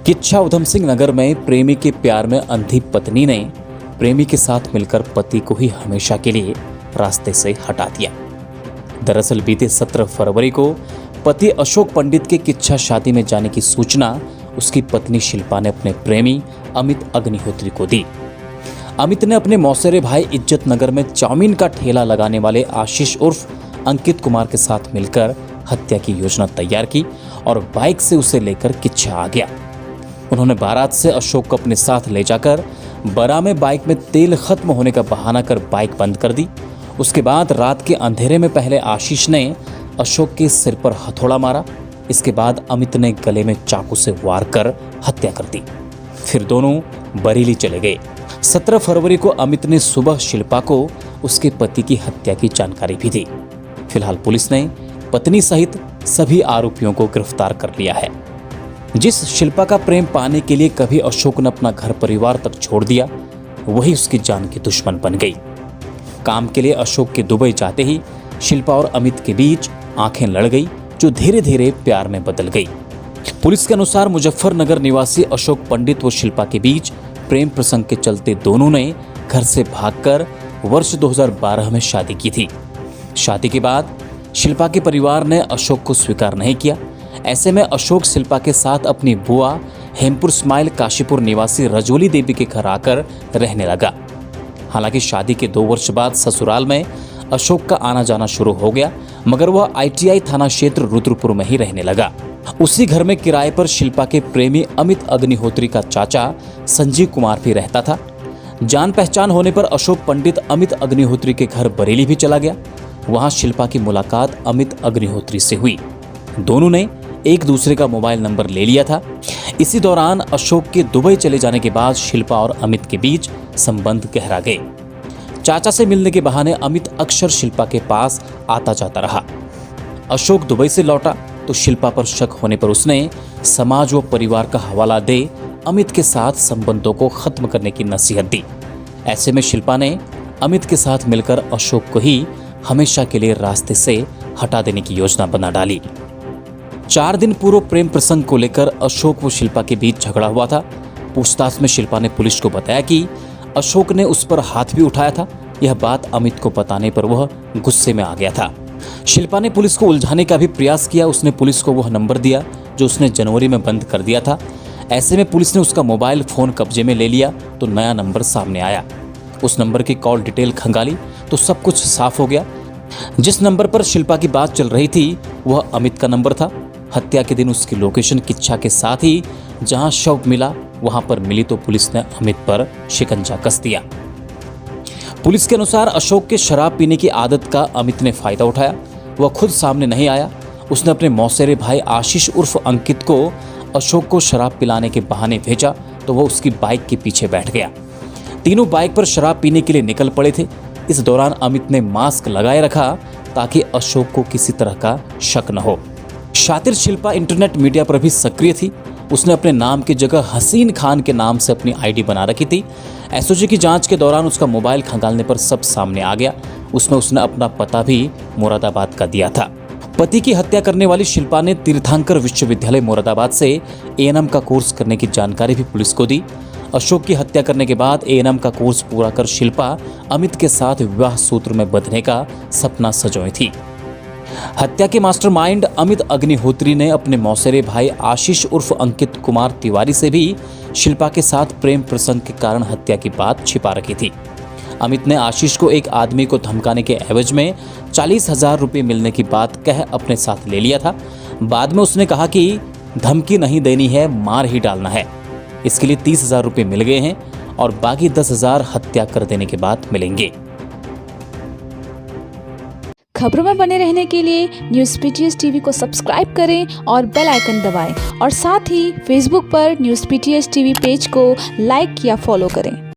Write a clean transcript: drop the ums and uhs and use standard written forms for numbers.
किच्छा उधम सिंह नगर में प्रेमी के प्यार में अंधी पत्नी ने प्रेमी के साथ मिलकर पति को ही हमेशा के लिए रास्ते से हटा दिया। दरअसल बीते 17 फरवरी को पति अशोक पंडित के किच्छा शादी में जाने की सूचना उसकी पत्नी शिल्पा ने अपने प्रेमी अमित अग्निहोत्री को दी। अमित ने अपने मौसेरे भाई इज्जत नगर में चाउमीन का ठेला लगाने वाले आशीष उर्फ अंकित कुमार के साथ मिलकर हत्या की योजना तैयार की और बाइक से उसे लेकर किच्छा आ गया। उन्होंने बारात से अशोक को अपने साथ ले जाकर बरा में बाइक में तेल खत्म होने का बहाना कर बाइक बंद कर दी। उसके बाद रात के अंधेरे में पहले आशीष ने अशोक के सिर पर हथौड़ा मारा। इसके बाद अमित ने गले में चाकू से वार कर हत्या कर दी। फिर दोनों बरेली चले गए। 17 फरवरी को अमित ने सुबह शिल्पा को उसके पति की हत्या की जानकारी भी दी। फिलहाल पुलिस ने पत्नी सहित सभी आरोपियों को गिरफ्तार कर लिया है। जिस शिल्पा का प्रेम पाने के लिए कभी अशोक ने अपना घर परिवार तक छोड़ दिया, वही उसकी जान की दुश्मन बन गई। काम के लिए अशोक के दुबई जाते ही शिल्पा और अमित के बीच आंखें लड़ गई, जो धीरे धीरे प्यार में बदल गई। पुलिस के अनुसार मुजफ्फरनगर निवासी अशोक पंडित व शिल्पा के बीच प्रेम प्रसंग के चलते दोनों ने घर से भागकर वर्ष 2012 में शादी की थी। शादी के बाद शिल्पा के परिवार ने अशोक को स्वीकार नहीं किया। ऐसे में अशोक शिल्पा के साथ अपनी बुआ हेमपुर स्माइल काशीपुर निवासी रजोली देवी के घर आकर रहने लगा। हालांकि शादी के 2 वर्ष बाद ससुराल में अशोक का आना जाना शुरू हो गया, मगर वह ITI थाना क्षेत्र रुद्रपुर में ही रहने लगा। उसी घर में किराए पर शिल्पा के प्रेमी अमित अग्निहोत्री का चाचा संजीव कुमार भी रहता था। जान पहचान होने पर अशोक पंडित अमित अग्निहोत्री के घर बरेली भी चला गया। वहां शिल्पा की मुलाकात अमित अग्निहोत्री से हुई। दोनों ने एक दूसरे का मोबाइल नंबर ले लिया था। इसी दौरान अशोक के दुबई चले जाने के बाद शिल्पा और अमित के बीच संबंध गहरा गए। चाचा से मिलने के बहाने अमित अक्सर शिल्पा के पास आता जाता रहा। अशोक दुबई से लौटा तो शिल्पा पर शक होने पर उसने समाज व परिवार का हवाला दे अमित के साथ संबंधों को खत्म करने की नसीहत दी। ऐसे में शिल्पा ने अमित के साथ मिलकर अशोक को ही हमेशा के लिए रास्ते से हटा देने की योजना बना डाली। 4 दिन पूर्व प्रेम प्रसंग को लेकर अशोक व शिल्पा के बीच झगड़ा हुआ था। पूछताछ में शिल्पा ने पुलिस को बताया कि अशोक ने उस पर हाथ भी उठाया था। यह बात अमित को बताने पर वह गुस्से में आ गया था। शिल्पा ने पुलिस को उलझाने का भी प्रयास किया। उसने पुलिस को वह नंबर दिया जो उसने जनवरी में बंद कर दिया था। ऐसे में पुलिस ने उसका मोबाइल फोन कब्जे में ले लिया तो नया नंबर सामने आया। उस नंबर की कॉल डिटेल खंगाली तो सब कुछ साफ हो गया। जिस नंबर पर शिल्पा की बात चल रही थी वह अमित का नंबर था। हत्या के दिन उसकी लोकेशन किच्छा के साथ ही जहां शव मिला वहां पर मिली तो पुलिस ने अमित पर शिकंजा कस दिया। पुलिस के अनुसार अशोक के शराब पीने की आदत का अमित ने फायदा उठाया। वह खुद सामने नहीं आया। उसने अपने मौसेरे भाई आशीष उर्फ अंकित को अशोक को शराब पिलाने के बहाने भेजा तो वह उसकी बाइक के पीछे बैठ गया। तीनों बाइक पर शराब पीने के लिए निकल पड़े थे। इस दौरान अमित ने मास्क लगाए रखा ताकि अशोक को किसी तरह का शक न हो। शातिर शिल्पा इंटरनेट मीडिया पर भी सक्रिय थी। उसने अपने नाम की जगह हसीन खान के नाम से अपनी आईडी बना रखी थी। एसओजी की जांच के दौरान उसका मोबाइल खंगालने पर सब सामने आ गया। उसमें उसने अपना पता भी मुरादाबाद का दिया था। पति की हत्या करने वाली शिल्पा ने तीर्थंकर विश्वविद्यालय मुरादाबाद से ANM का कोर्स करने की जानकारी भी पुलिस को दी। अशोक की हत्या करने के बाद ANM का कोर्स पूरा कर शिल्पा अमित के साथ विवाह सूत्र में बंधने का सपना सजोई थी। हत्या के मास्टरमाइंड अमित अग्निहोत्री ने अपने मौसेरे भाई आशीष उर्फ अंकित कुमार तिवारी से भी शिल्पा के साथ प्रेम प्रसंग के कारण हत्या की बात छिपा रखी थी। अमित ने आशीष को एक आदमी को धमकाने के एवज में 40,000 रुपये मिलने की बात कह अपने साथ ले लिया था। बाद में उसने कहा कि धमकी नहीं देनी है, मार ही डालना है। इसके लिए 30,000 रुपये मिल गए हैं और बाकी 10,000 हत्या कर देने के बाद मिलेंगे। खबरों में बने रहने के लिए न्यूज़ PTS TV को सब्सक्राइब करें और बेल आइकन दबाएं और साथ ही फेसबुक पर न्यूज़ PTS TV पेज को लाइक या फॉलो करें।